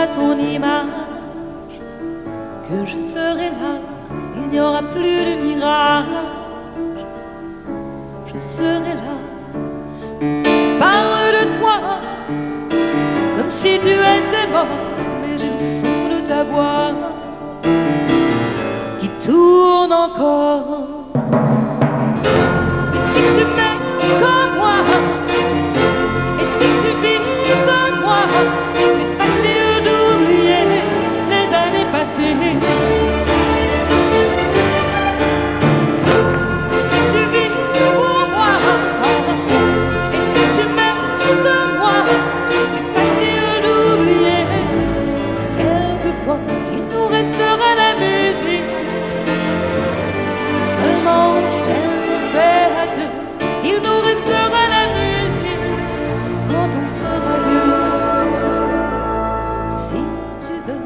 vois ton image, que je serai là, il n'y aura plus de mirage. Je serai là, parle de toi, comme si tu étais mort, mais j'ai le son de ta voix qui tourne encore. Et si tu m'aimes comme moi, et si tu vis comme moi, c'est facile d'oublier les années passées. Et si tu vis pour moi, et si tu m'aimes comme moi, c'est facile d'oublier quelquefois qu'il nous restera la musique, seulement celle qu'on fait à deux. Il nous restera la musique quand on sera vieux, si tu veux.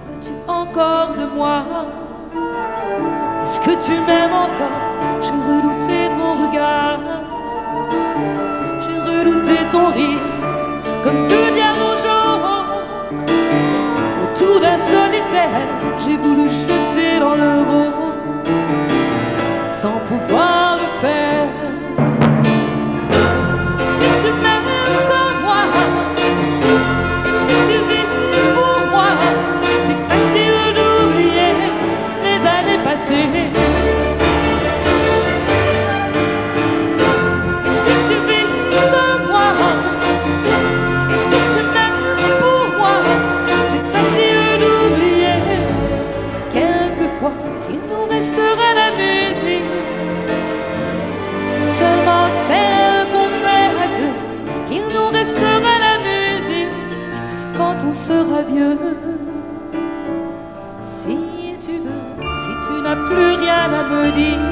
Veux-tu encore de moi? Est-ce que tu m'aimes encore? J'ai redouté ton regard, j'ai redouté ton rire, comme deux diamants au jour. Autour d'un solitaire, j'ai voulu jeter dans le beau, sans pouvoir le faire. Et si tu m'aimes comme moi, et si tu vis pour moi, c'est facile d'oublier les années passées. Il nous restera la musique, seulement celle qu'on fait à deux. Il nous restera la musique quand on sera vieux, si tu veux. Si tu n'as plus rien à me dire,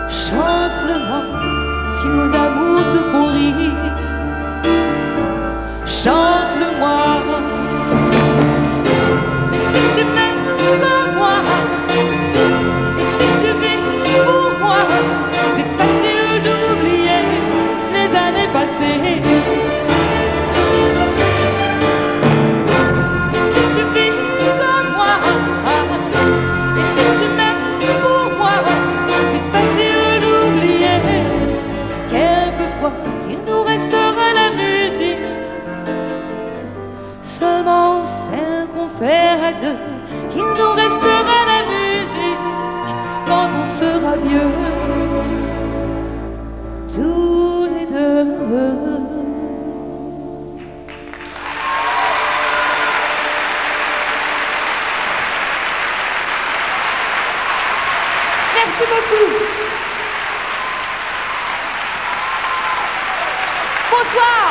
chante-le-moi. Si nos amours te font rire, chante-le-moi. Mais si tu m'aimes comme moi, et si tu vis pour moi, c'est facile d'oublier les années passées. Et si tu vis comme moi, et si tu m'aimes pour moi, c'est facile d'oublier quelquefois qu'il nous restera la musique, seulement celle qu'on fait à deux. Il nous restera la musique quand on sera vieux, tous les deux. Merci beaucoup. Bonsoir.